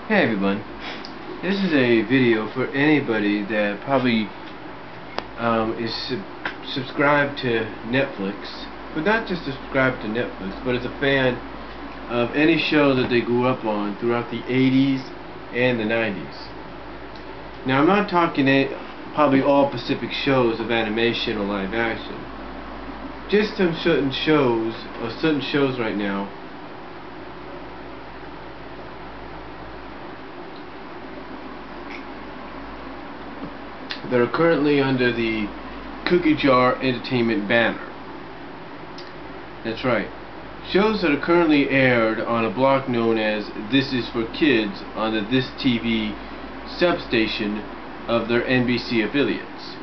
Hey everyone, this is a video for anybody that probably is subscribed to Netflix, but not just subscribed to Netflix, but is a fan of any show that they grew up on throughout the 80s and the 90s. Now I'm not talking probably all Pacific shows of animation or live action, just some certain shows right now that are currently under the Cookie Jar Entertainment banner. That's right. Shows that are currently aired on a block known as This Is For Kids on the This TV substation of their NBC affiliates.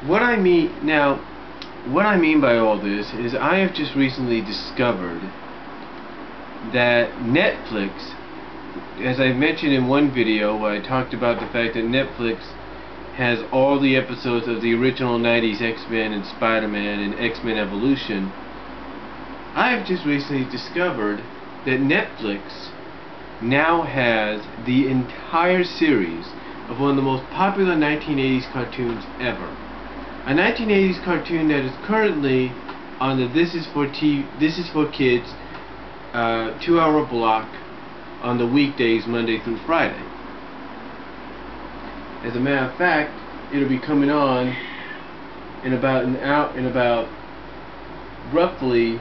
What I mean by all this is I have just recently discovered that Netflix, as I mentioned in one video where I talked about the fact that Netflix has all the episodes of the original 90s X-Men and Spider-Man and X-Men Evolution, I have just recently discovered that Netflix now has the entire series of one of the most popular 1980s cartoons ever. A 1980s cartoon that is currently on the This Is For Kids 2-hour block on the weekdays, Monday through Friday. As a matter of fact, it'll be coming on in about roughly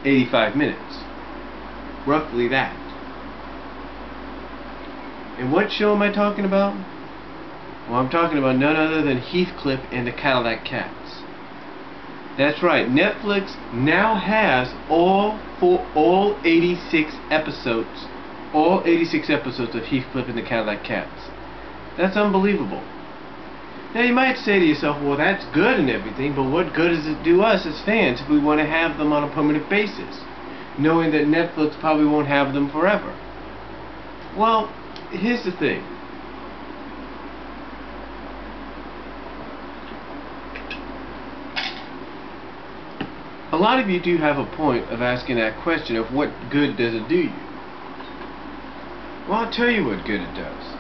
85 minutes. Roughly that. And what show am I talking about? Well, I'm talking about none other than Heathcliff and the Cadillac Cats. That's right, Netflix now has all 86 episodes of Heathcliff and the Cadillac Cats. That's unbelievable. Now you might say to yourself, well, that's good and everything, but what good does it do us as fans if we want to have them on a permanent basis, knowing that Netflix probably won't have them forever? Well, here's the thing. A lot of you do have a point of asking that question of what good does it do you? Well, I'll tell you what good it does.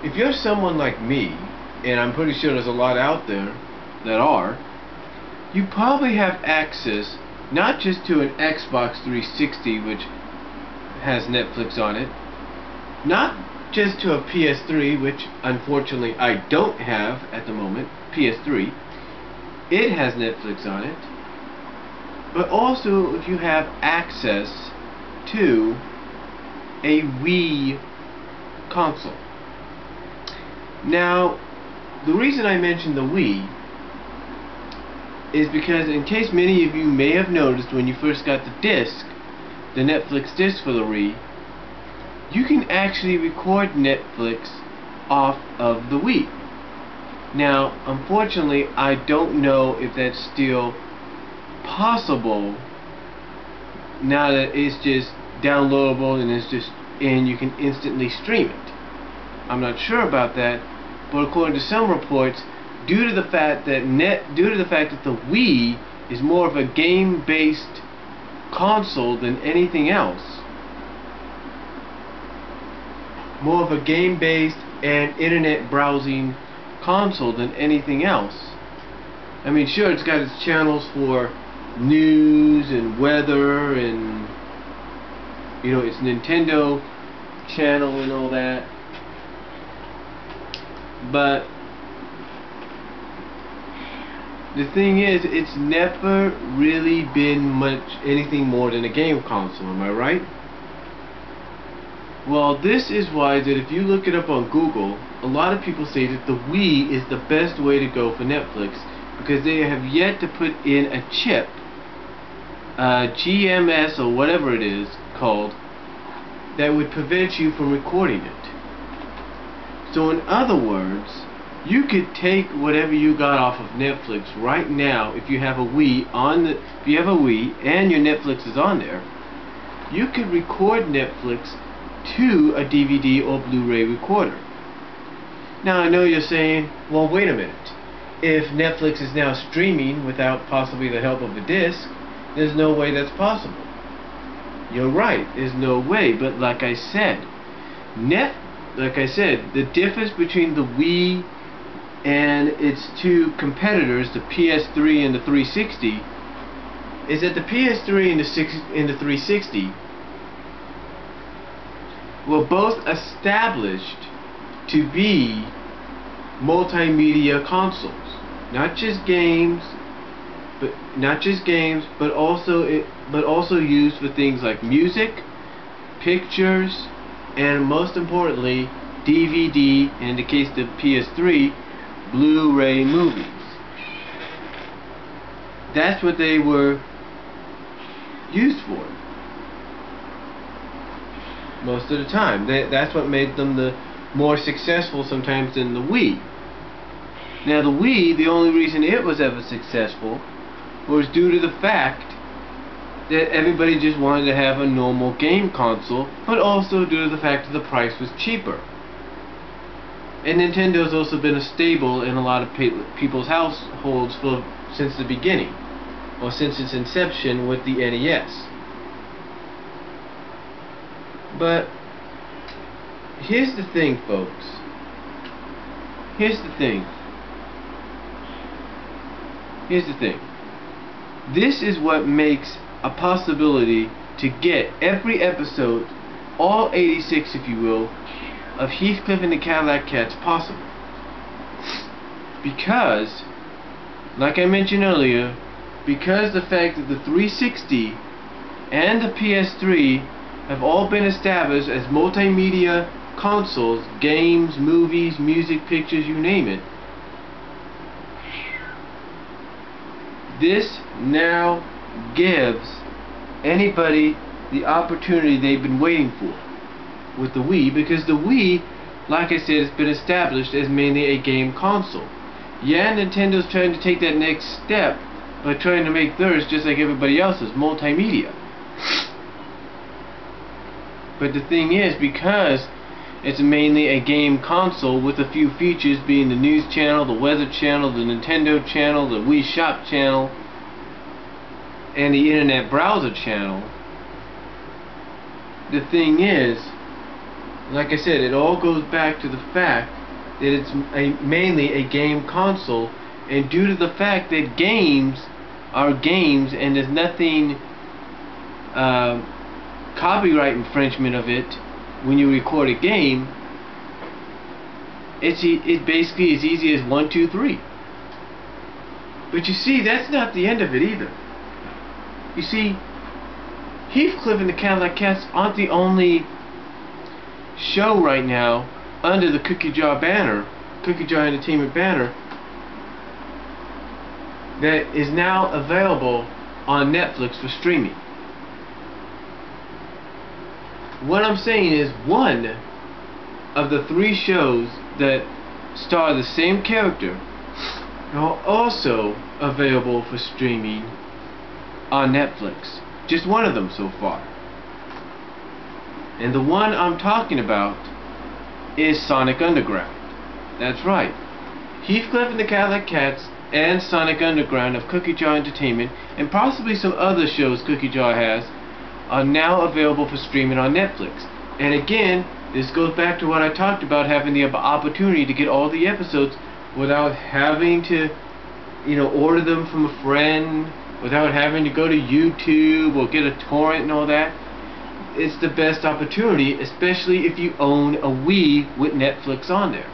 If you're someone like me, and I'm pretty sure there's a lot out there that are, you probably have access not just to an Xbox 360 which has Netflix on it, not just to a PS3 which unfortunately I don't have at the moment, PS3, it has Netflix on it, but also if you have access to a Wii console. Now, the reason I mentioned the Wii is because, in case many of you may have noticed when you first got the disc, the Netflix disc for the Wii, you can actually record Netflix off of the Wii. Now, unfortunately, I don't know if that's still possible now that it's just downloadable and you can instantly stream it. I'm not sure about that, but according to some reports, due to the fact that the Wii is more of a game-based console than anything else, more of a game-based and internet browsing console than anything else. I mean, sure, it's got its channels for news and weather and, you know, its Nintendo channel and all that, but the thing is, it's never really been anything more than a game console, am I right? Well, this is why that if you look it up on Google, a lot of people say that the Wii is the best way to go for Netflix because they have yet to put in a chip, GMS or whatever it is called, that would prevent you from recording it. So in other words, you could take whatever you got off of Netflix right now. If you have a Wii if you have a Wii and your Netflix is on there, you could record Netflix to a DVD or Blu-ray recorder. Now I know you're saying, well, wait a minute. If Netflix is now streaming without possibly the help of a disc, there's no way that's possible. You're right, there's no way, but like I said, the difference between the Wii and its two competitors, the PS3 and the 360, is that the PS3 and the 360 were both established to be multimedia consoles. Not just games, but also used for things like music, pictures, and most importantly, DVD, and in the case of PS3, Blu-ray movies. That's what they were used for most of the time. That's what made them the more successful sometimes than the Wii. Now the Wii, the only reason it was ever successful was due to the fact that everybody just wanted to have a normal game console, but also due to the fact that the price was cheaper. And Nintendo's also been a staple in a lot of people's households since the beginning, or since its inception with the NES. But here's the thing, folks. Here's the thing. This is what makes a possibility to get every episode, all 86 if you will, of Heathcliff and the Cadillac Cats possible. Because, like I mentioned earlier, because the fact that the 360 and the PS3 have all been established as multimedia consoles, games, movies, music, pictures, you name it, this now gives anybody the opportunity they've been waiting for with the Wii, because the Wii, like I said, has been established as mainly a game console. Yeah, Nintendo's trying to take that next step by trying to make theirs just like everybody else's, multimedia. But the thing is, because it's mainly a game console with a few features being the news channel, the weather channel, the Nintendo channel, the Wii Shop channel, and the internet browser channel, the thing is, like I said, it all goes back to the fact that it's mainly a game console, and due to the fact that games are games and there's nothing copyright infringement of it when you record a game, it basically as easy as 1, 2, 3. But you see, that's not the end of it either. You see, Heathcliff and the Cadillac Cats aren't the only show right now under the Cookie Jar banner, Cookie Jar Entertainment banner, that is now available on Netflix for streaming. What I'm saying is, one of the 3 shows that star the same character are also available for streaming on Netflix. Just one of them so far. And the one I'm talking about is Sonic Underground. That's right. Heathcliff and the Cadillac Cats and Sonic Underground of Cookie Jar Entertainment, and possibly some other shows Cookie Jar has, are now available for streaming on Netflix. And again, this goes back to what I talked about, having the opportunity to get all the episodes without having to, order them from a friend, without having to go to YouTube or get a torrent and all that. It's the best opportunity, especially if you own a Wii with Netflix on there.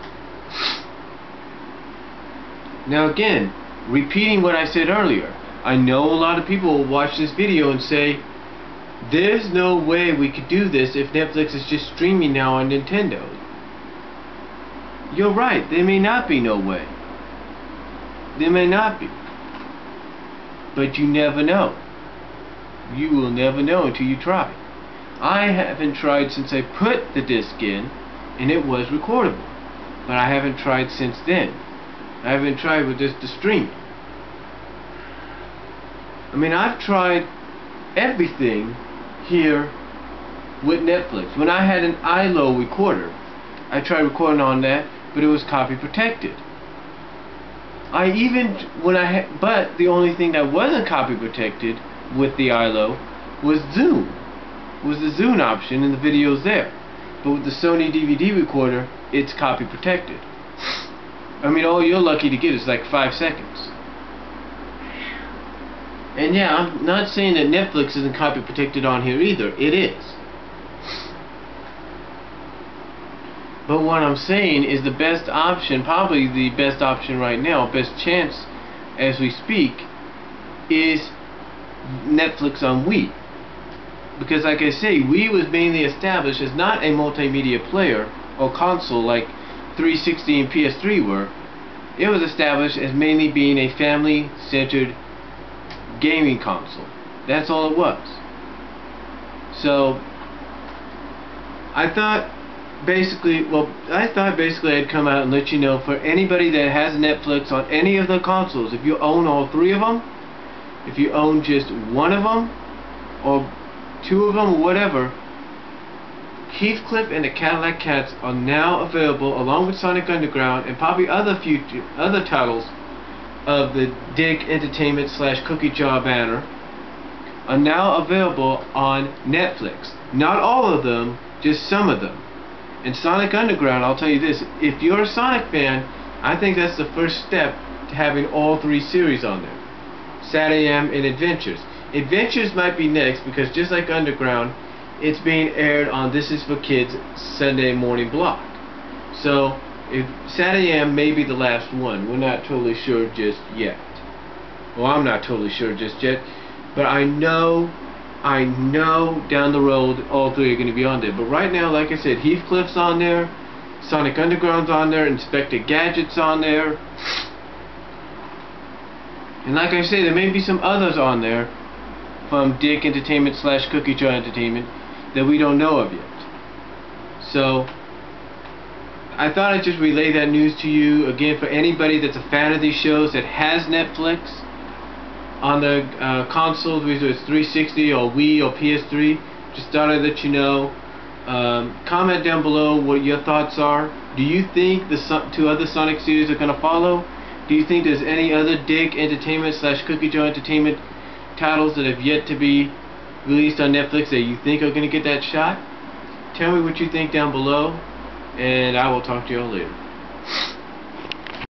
Now again, repeating what I said earlier, I know a lot of people will watch this video and say, there's no way we could do this if Netflix is just streaming now on Nintendo. You're right, there may not be no way. There may not be. But you never know. You will never know until you try. I haven't tried since I put the disc in, and it was recordable. But I haven't tried since then. I haven't tried with just the stream. I mean, I've tried everything here with Netflix. When I had an ILO recorder, I tried recording on that, but it was copy protected. But the only thing that wasn't copy protected with the ILO was Zoom. was the zoom option, and the video's there. But with the Sony DVD recorder, it's copy protected. I mean, all you're lucky to get is like 5 seconds. And yeah, I'm not saying that Netflix isn't copy protected on here either. It is. But what I'm saying is the best option, probably the best option right now, best chance as we speak, is Netflix on Wii. Because like I say, Wii was mainly established as not a multimedia player or console like 360 and PS3 were. It was established as mainly being a family-centered gaming console. That's all it was. So I thought basically I'd come out and let you know, for anybody that has Netflix on any of the consoles, if you own all 3 of them, if you own just one of them, or 2 of them, or whatever, Heathcliff and the Cadillac Cats are now available, along with Sonic Underground and probably other titles of the Dick Entertainment / Cookie Jar banner, are now available on Netflix. Not all of them, just some of them. And Sonic Underground, I'll tell you this, if you're a Sonic fan, I think that's the first step to having all 3 series on there. SatAM and Adventures. Adventures might be next, because just like Underground, it's being aired on This Is For Kids Sunday morning block. So if SatAM may be the last one. We're not totally sure just yet. Well, I'm not totally sure just yet, but I know down the road all 3 are going to be on there. But right now, like I said, Heathcliff's on there, Sonic Underground's on there, Inspector Gadget's on there, and like I say, there may be some others on there from Dick Entertainment / Cookie Jar Entertainment that we don't know of yet. So I thought I'd just relay that news to you again, for anybody that's a fan of these shows that has Netflix on the consoles, whether it's 360 or Wii or PS3. Just thought I'd let you know. Comment down below what your thoughts are. Do you think the 2 other Sonic series are going to follow? Do you think there's any other Dick Entertainment / Cookie Jar Entertainment titles that have yet to be released on Netflix that you think are going to get that shot? Tell me what you think down below, and I will talk to you all later.